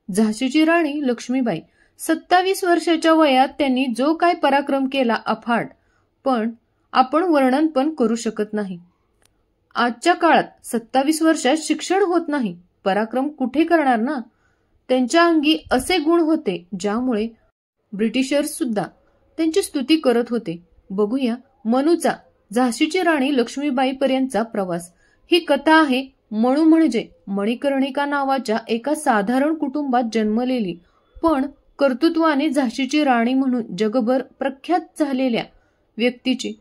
झाशीची राणी लक्ष्मीबाई 27 वर्षाच्या वयात त्यांनी जो काय पराक्रम केला अफाट, पण आपण वर्णन पण करू शकत नाही. आजच्या काळात 27 वर्षात शिक्षण होत नाही, पराक्रम कुठे करणार ना. त्यांच्या अंगी असे गुण होते ज्यामुळे ब्रिटिशर्स सुद्धा त्यांची स्तुती करत होते. बघूया मनूचा झाशीची राणी लक्ष्मीबाई पर्यंतचा प्रवास. ही कथा आहे मनू म्हणजे मणिकर्णिका नावाच्या एका साधारण कुटुंबात जन्मलेली पण कर्तृत्वाने झाशीची राणी म्हणून जगभर प्रख्यात झालेल्या व्यक्तीची.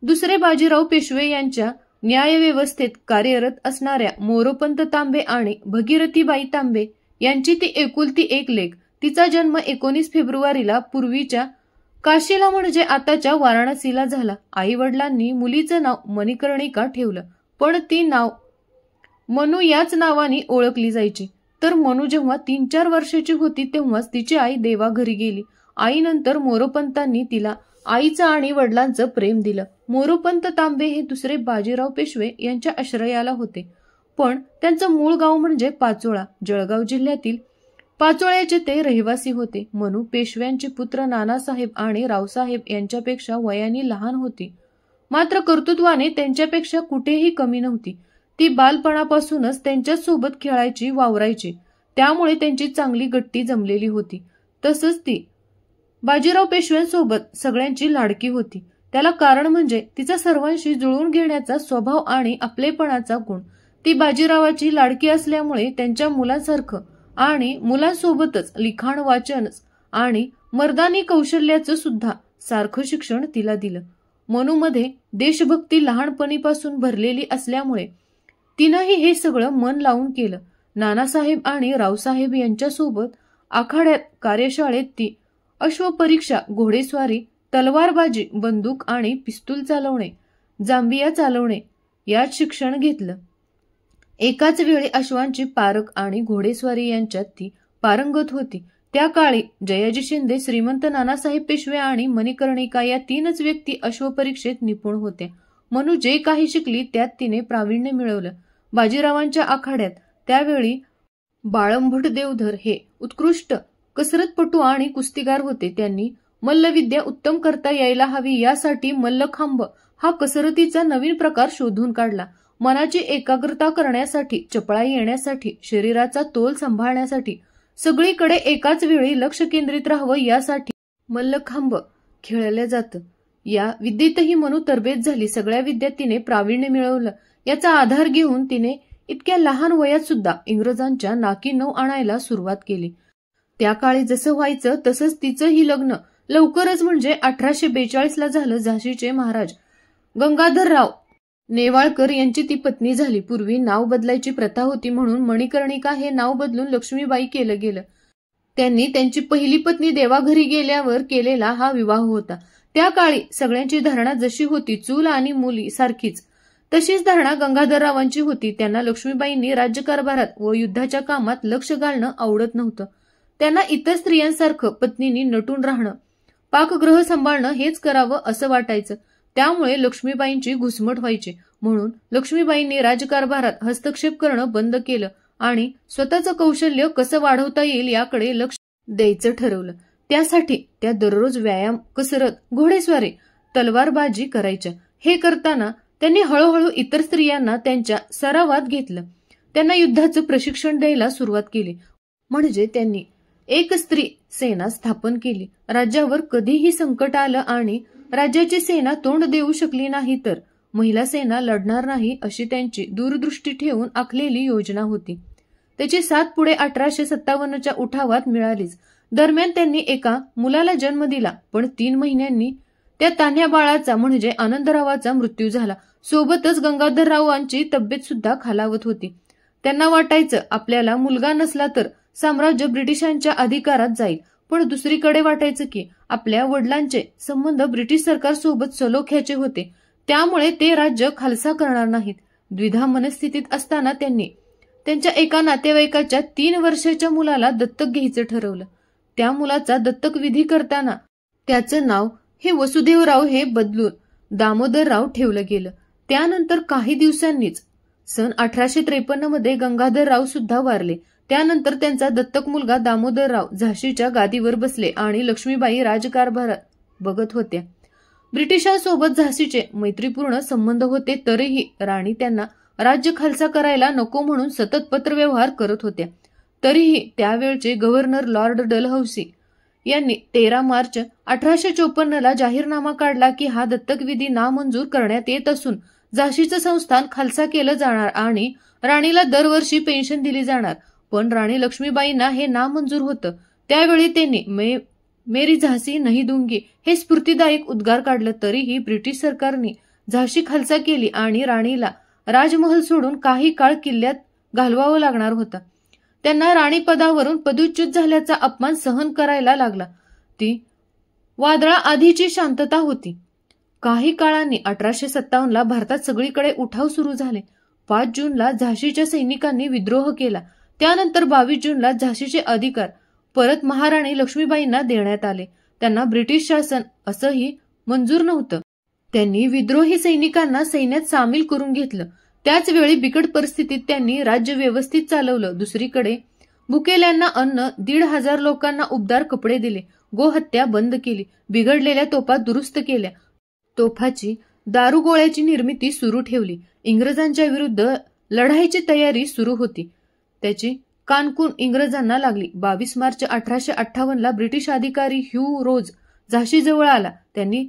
दुसरे बाजीराव पेशवे यांच्या न्यायव्यवस्थेत कार्यरत असणाऱ्या मोरोपंत तांबे आणि भगीरथीबाई तांबे यांची ती एकुलती एक लेक. तिचा जन्म 19 फेब्रुवारीला पूर्वीच्या काशीला म्हणजे आताच्या वाराणसीला झाला. आई वडिलांनी मुलीचं नाव मणिकर्णिका ठेवलं, पण ती नाव मनू याच नावाने ओळखली जायची. तर मनू जेव्हा 3-4 वर्षाची होती तेव्हाच तिची आई देवाघरी गेली. आईनंतर मोरोपंतांनी तिला आईचं आणि वडिलांचं प्रेम दिलं. मोरोपंत तांबे हे दुसरे बाजीराव पेशवे यांच्या आश्रयाला होते, पण त्यांचं मूळ गाव म्हणजे पाचोळा, जळगाव जिल्ह्यातील पाचोळ्याचे ते रहिवासी होते. मनू पेशव्यांचे पुत्र नानासाहेब आणि रावसाहेब यांच्यापेक्षा वयाने लहान होती, मात्र कर्तृत्वाने त्यांच्यापेक्षा कुठेही कमी नव्हती. ती बालपणापासूनच त्यांच्यासोबत खेळायची, वावरायची, त्यामुळे त्यांची चांगली गट्टी जमलेली होती. तसंच ती बाजीराव पेशव्यांसोबत सगळ्यांची लाडकी होती. त्याला कारण म्हणजे तिचा सर्वांशी जुळवून घेण्याचा स्वभाव आणि आपलेपणाचा गुण. ती बाजीरावाची लाडकी असल्यामुळे त्यांच्या मुलांसारखं आणि मुलांसोबतच लिखाण, वाचन आणि मर्दानी कौशल्याचं सुद्धा सारखं शिक्षण तिला दिलं. मनूमध्ये देशभक्ती लहानपणीपासून भरलेली असल्यामुळे तिनंही हे सगळं मन लावून केलं. नानासाहेब आणि रावसाहेब यांच्यासोबत आखाड्यात, कार्यशाळेत ती अश्वपरीक्षा, घोडेस्वारी, तलवारबाजी, बंदूक आणि पिस्तूल चालवणे, जांबिया चालवणे यात शिक्षण घेतलं. एकाच वेळी अश्वांची पारख आणि घोडेस्वारी यांच्यात ती पारंगत होती. त्या काळी जयाजी शिंदे, श्रीमंत नानासाहेब पेशवे आणि मणिकर्णिका या 3च व्यक्ती अश्वपरीक्षेत निपुण होत्या. मनू जे काही शिकली त्यात तिने प्रावीण्य मिळवलं. बाजीरावांच्या आखाड्यात त्यावेळी बाळंभट देवधर हे उत्कृष्ट कसरतपटू आणि कुस्तीगार होते. त्यांनी मल्लविद्या उत्तम करता यायला हवी यासाठी मल्लखांब हा कसरतीचा नवीन प्रकार शोधून काढला. मनाची एकाग्रता करण्यासाठी, चपळाई येण्यासाठी, शरीराचा तोल सांभाळण्यासाठी, सगळीकडे एकाच वेळी लक्ष केंद्रित राहावं यासाठी मल्लखांब खेळलं जातं. या विद्येतही मनू तरबेज झाली. सगळ्या विद्यात तिने प्रावीण्य मिळवलं. याचा आधार घेऊन तिने इतक्या लहान वयात सुद्धा इंग्रजांच्या नाकी नऊ आणायला सुरुवात केली. त्या काळी जसं व्हायचं तसंच तिचंही लग्न लवकरच म्हणजे 1842ला झालं. झाशीचे महाराज गंगाधरराव नेवाळकर यांची ती पत्नी झाली. पूर्वी नाव बदलायची प्रथा होती म्हणून मणिकर्णिका हे नाव बदलून लक्ष्मीबाई केलं गेलं. त्यांनी त्यांची पहिली पत्नी देवाघरी गेल्यावर केलेला हा विवाह होता. त्या काळी सगळ्यांची धारणा जशी होती चूल आणि मुली सारखीच, तशीच धारणा गंगाधररावांची होती. त्यांना लक्ष्मीबाईंनी राज्यकारभारात व युद्धाच्या कामात लक्ष घालणं आवडत नव्हतं. त्यांना इतर स्त्रियांसारखं पत्नींनी नटून राहणं, पाकगृह सांभाळणं हेच करावं असं वाटायचं. त्यामुळे लक्ष्मीबाईंची घुसमट व्हायची. म्हणून लक्ष्मीबाईंनी राजकारभारात हस्तक्षेप करणं बंद केलं आणि स्वतःचं कौशल्य कसं वाढवता येईल याकडे लक्ष द्यायचं ठरवलं. त्यासाठी त्या दररोज व्यायाम, कसरत, घोडेस्वारी, तलवारबाजी करायच्या. हे करताना त्यांनी हळूहळू इतर स्त्रियांना त्यांच्या सरावात घेतलं. त्यांना युद्धाचं प्रशिक्षण द्यायला सुरुवात केली. म्हणजे त्यांनी एक स्त्री सेना स्थापन केली. राज्यावर कधीही संकट आलं आणि राज्याची सेना तोंड देऊ शकली नाही तर महिला सेना लढणार नाही अशी त्यांची दूरदृष्टी ठेवून आखलेली योजना होती. त्याची साथ पुढे 1857च्या उठावात मिळालीच. दरम्यान त्यांनी एका मुलाला जन्म दिला, पण 3 महिन्यांनी त्या तान्ह्या बाळाचा म्हणजे आनंदरावाचा मृत्यू झाला. सोबतच गंगाधररावांची तब्येत सुद्धा खालावत होती. त्यांना वाटायचं आपल्याला मुलगा नसला तर साम्राज्य ब्रिटिशांच्या अधिकारात जाईल, पण दुसरीकडे वाटायचं की आपल्या वडिलांचे संबंध ब्रिटिश सरकारसोबत सलोख्याचे होते, त्यामुळे ते राज्य खालसा करणार नाहीत. द्विधा मनस्थितीत असताना त्यांनी त्यांच्या एका नातेवाईकाच्या 3 वर्षाच्या मुलाला दत्तक घ्यायचं ठरवलं. त्या मुलाचा दत्तक विधी करताना त्याचं नाव हे वसुदेवराव हे बदलून दामोदरराव ठेवलं गेलं. त्यानंतर काही दिवसांनीच सन 1853 मध्ये गंगाधरराव सुद्धा वारले. त्यानंतर त्यांचा दत्तक मुलगा दामोदरराव झाशीच्या गादीवर बसले आणि लक्ष्मीबाई राजकारभार बघत होत्या. ब्रिटिशांसोबत झाशीचे मैत्रीपूर्ण संबंध होते, तरीही राणी त्यांना राज्य खालसा करायला नको म्हणून सतत पत्रव्यवहार करत होत्या. तरीही त्यावेळचे गव्हर्नर लॉर्ड डलहौसी यांनी 13 मार्च 1854 जाहीरनामा काढला की हा दत्तकविधी नामंजूर करण्यात येत असून झाशीचं संस्थान खालसा केलं जाणार आणि राणीला दरवर्षी पेन्शन दिली जाणार. पण राणी लक्ष्मीबाईंना हे नामंजूर होतं. त्यावेळी त्यांनी मेरी झाशी नहीं दूंगी हे स्फूर्तिदायक उद्गार काढलं. तरीही ब्रिटिश सरकारने झाशी खालसा केली आणि राणीला राजमहल सोडून काही काळ किल्ल्यात घालवावं लागणार होतं. त्यांना राणी पदावरून पदच्युत झाल्याचा अपमान सहन करायला लागला. ती वादळा आधीची शांतता होती. काही काळाने 1857 भारतात सगळीकडे उठाव सुरू झाले. 5 जूनला झाशीच्या सैनिकांनी विद्रोह केला. त्यानंतर 22 जूनला झाशीचे अधिकार परत महाराणी लक्ष्मीबाईंना देण्यात आले. त्यांना ब्रिटिश शासन असंही मंजूर नव्हतं. त्यांनी विद्रोही सैनिकांना सैन्यात सामील करून घेतलं. त्याच वेळी बिकट परिस्थितीत त्यांनी राज्य व्यवस्थित चालवलं. दुसरीकडे भुकेल्यांना अन्न, 1,500 लोकांना उबदार कपडे दिले, गोहत्या बंद केली, बिघडलेल्या तोफा दुरुस्त केल्या, तोफाची दारुगोळ्याची निर्मिती सुरू ठेवली. इंग्रजांच्या विरुद्ध लढाईची तयारी सुरू होती. त्याची कानकून इंग्रजांना लागली. 22 मार्च 1858 ब्रिटिश अधिकारी ह्यू रोज झाशीजवळ आला. त्यांनी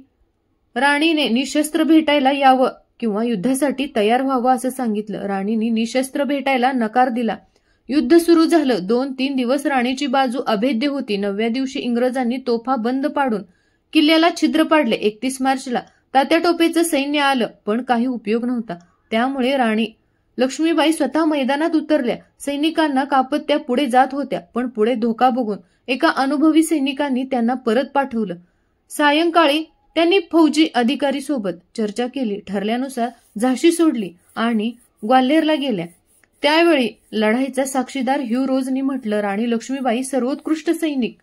राणीने निशस्त्र भेटायला यावं किंवा युद्धासाठी तयार व्हावं असं सांगितलं. राणीने निशस्त्र भेटायला नकार दिला. युद्ध सुरू झालं. 2-3 दिवस राणीची बाजू अभेद्य होती. 9व्या दिवशी इंग्रजांनी तोफा बंद पाडून किल्ल्याला छिद्र पाडले. 31 मार्चला तात्या टोपेचं सैन्य आलं, पण काही उपयोग नव्हता. त्यामुळे राणी लक्ष्मीबाई स्वतः मैदानात उतरल्या. सैनिकांना कापत त्या पुढे जात होत्या, पण पुढे धोका बघून एका अनुभवी सैनिकांनी त्यांना परत पाठवलं. सायंकाळी त्यांनी फौजी अधिकारी सोबत चर्चा केली. ठरल्यानुसार झाशी सोडली आणि ग्वाल्हेरला गेल्या. त्यावेळी लढाईचा साक्षीदार ह्यू रोजनी म्हटलं, राणी लक्ष्मीबाई सर्वोत्कृष्ट सैनिक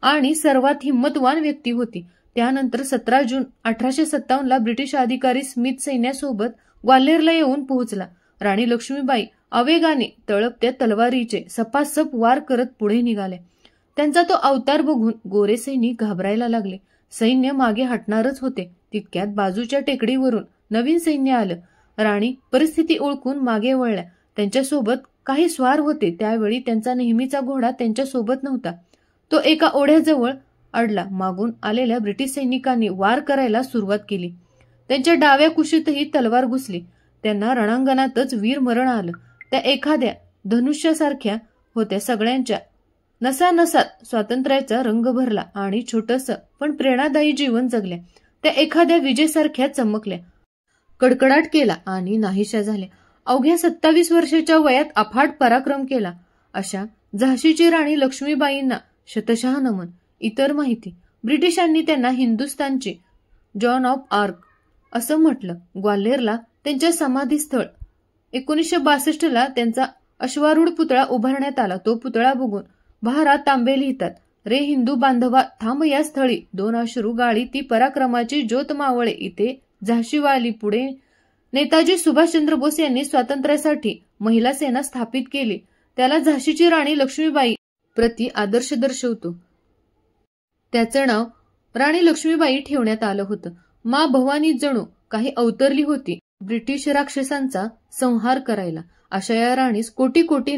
आणि सर्वात हिंमतवान व्यक्ती होती. त्यानंतर 17 जून 1857 ब्रिटिश अधिकारी स्मिथ सैन्यासोबत ग्वाल्हेरला येऊन पोहोचला. राणी लक्ष्मीबाई आवेगाने तळपत्या तलवारीचे सपासप वार करत पुढे निघाल्या. त्यांचा तो अवतार बघून गोरे सैनिक घाबरायला लागले. सैन्य मागे हटणारच होते. तितक्यात बाजूच्या टेकडीवरून नवीन सैन्य आलं. राणी परिस्थिती ओळखून मागे वळल्या. त्यांच्यासोबत काही स्वार होते. त्यावेळी त्यांचा नेहमीचा घोडा त्यांच्यासोबत नव्हता. तो एका ओढ्याजवळ अडला. मागून आलेल्या ब्रिटिश सैनिकांनी वार करायला सुरुवात केली. त्यांच्या डाव्या कुशीतही तलवार घुसली. त्यांना रणांगणातच वीरमरण आलं. त्या एखाद्या धनुष्यासारख्या होत्या. सगळ्यांच्या नसानसात स्वातंत्र्याचा रंग भरला आणि छोटंसं पण प्रेरणादायी जीवन जगल्या. त्या एखाद्या विजेसारख्या चमकल्या. कडकडाट केला आणि नाहीशा झाल्या. अवघ्या 27 वर्षाच्या वयात अफाट पराक्रम केला अशा झाशीची राणी लक्ष्मीबाईंना शतशः नमन. इतर माहिती: ब्रिटिशांनी त्यांना हिंदुस्थानची जॉन ऑफ आर्क असं म्हटलं. ग्वाल्हेरला त्यांच्या समाधीस्थळ 1962 त्यांचा अश्वारूढ पुतळा उभारण्यात आला. तो पुतळा बघून भारा तांबे लिहितात, रे हिंदू बांधवा थांब या स्थळी, 2 अश्रू गाळी ती पराक्रमाची ज्योत मावळे. इथे झाशीवाली. पुढे नेताजी सुभाषचंद्र बोस यांनी स्वातंत्र्यासाठी महिला सेना स्थापित केली. त्याला झाशीची राणी लक्ष्मीबाई प्रति आदर्श दर्शवतो. त्याचं नाव राणी लक्ष्मीबाई ठेवण्यात आलं होतं. मा भवानी जणू काही अवतरली होती ब्रिटिश राक्षसांचा संहार करायला. अशा या राणीस कोटी कोटी